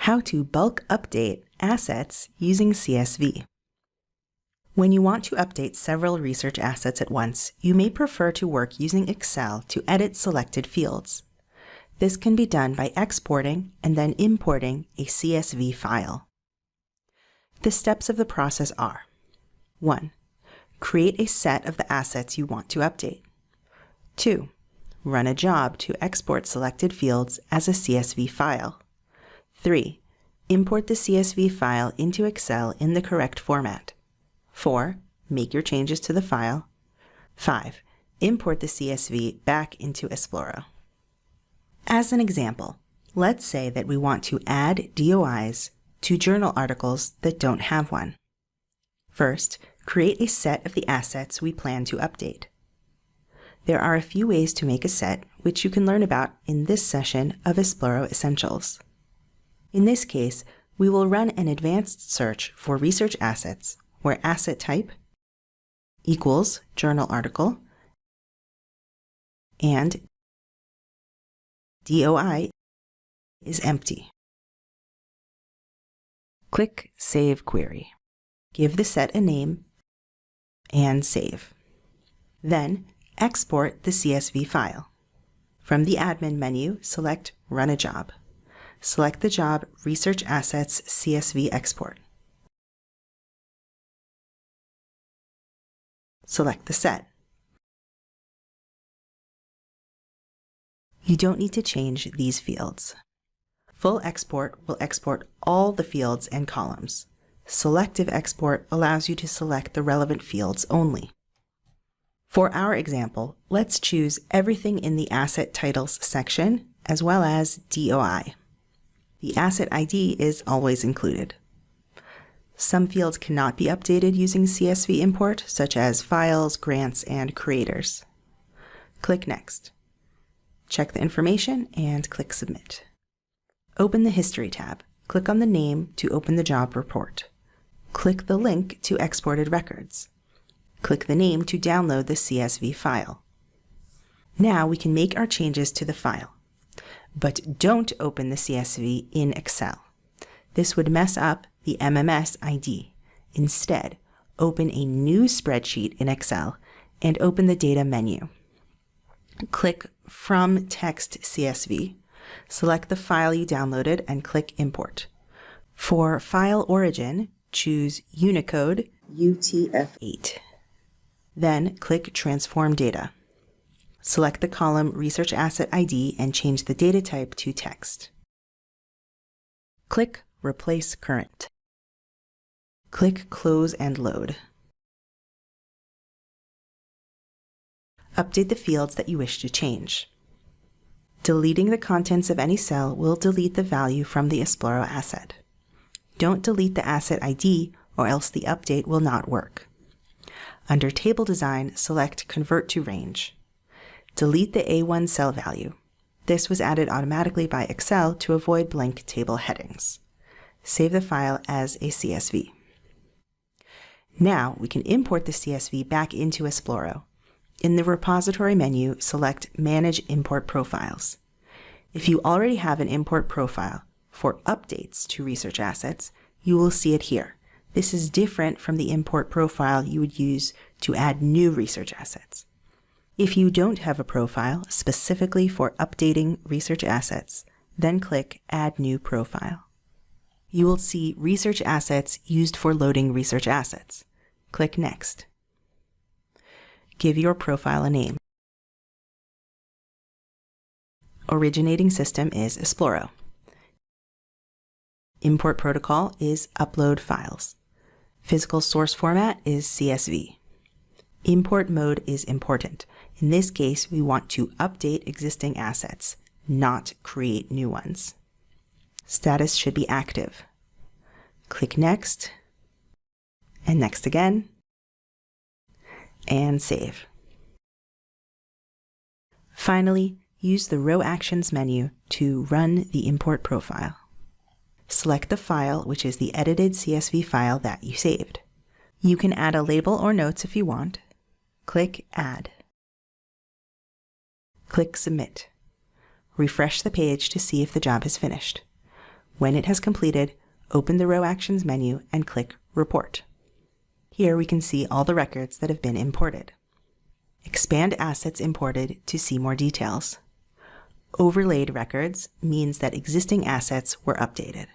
How to bulk update assets using CSV. When you want to update several research assets at once, you may prefer to work using Excel to edit selected fields. This can be done by exporting and then importing a CSV file. The steps of the process are: 1. Create a set of the assets you want to update. 2. Run a job to export selected fields as a CSV file. 3. Import the CSV file into Excel in the correct format. 4. Make your changes to the file. 5. Import the CSV back into Esploro. As an example, let's say that we want to add DOIs to journal articles that don't have one. First, create a set of the assets we plan to update. There are a few ways to make a set, which you can learn about in this session of Esploro Essentials. In this case, we will run an advanced search for research assets where asset type equals journal article and DOI is empty. Click Save Query. Give the set a name and save. Then export the CSV file. From the Admin menu, select Run a Job. Select the job Research Assets CSV Export. Select the set. You don't need to change these fields. Full export will export all the fields and columns. Selective export allows you to select the relevant fields only. For our example, let's choose everything in the Asset Titles section as well as DOI. The asset ID is always included. Some fields cannot be updated using CSV import, such as files, grants, and creators. Click Next. Check the information and click Submit. Open the History tab. Click on the name to open the job report. Click the link to Exported Records. Click the name to download the CSV file. Now we can make our changes to the file. But don't open the CSV in Excel. This would mess up the MMS ID. Instead, open a new spreadsheet in Excel and open the Data menu. Click From Text CSV. Select the file you downloaded and click Import. For file origin, choose Unicode UTF-8. Then click Transform Data. Select the column Research Asset ID and change the data type to text. Click Replace Current. Click Close and Load. Update the fields that you wish to change. Deleting the contents of any cell will delete the value from the Esploro asset. Don't delete the asset ID or else the update will not work. Under Table Design, select Convert to Range. Delete the A1 cell value. This was added automatically by Excel to avoid blank table headings. Save the file as a CSV. Now we can import the CSV back into Esploro. In the Repository menu, select Manage Import Profiles. If you already have an import profile for updates to research assets, you will see it here. This is different from the import profile you would use to add new research assets. If you don't have a profile specifically for updating research assets, then click Add New Profile. You will see research assets used for loading research assets. Click Next. Give your profile a name. Originating system is Esploro. Import protocol is Upload Files. Physical source format is CSV. Import mode is important. In this case, we want to update existing assets, not create new ones. Status should be active. Click Next, and Next again, and save. Finally, use the Row Actions menu to run the import profile. Select the file, which is the edited CSV file that you saved. You can add a label or notes if you want. Click Add. Click Submit. Refresh the page to see if the job is finished. When it has completed, open the Row Actions menu and click Report. Here we can see all the records that have been imported. Expand assets imported to see more details. Overlaid records means that existing assets were updated.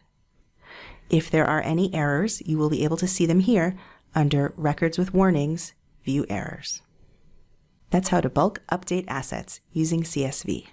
If there are any errors, you will be able to see them here under Records with Warnings, View Errors. That's how to bulk update assets using CSV.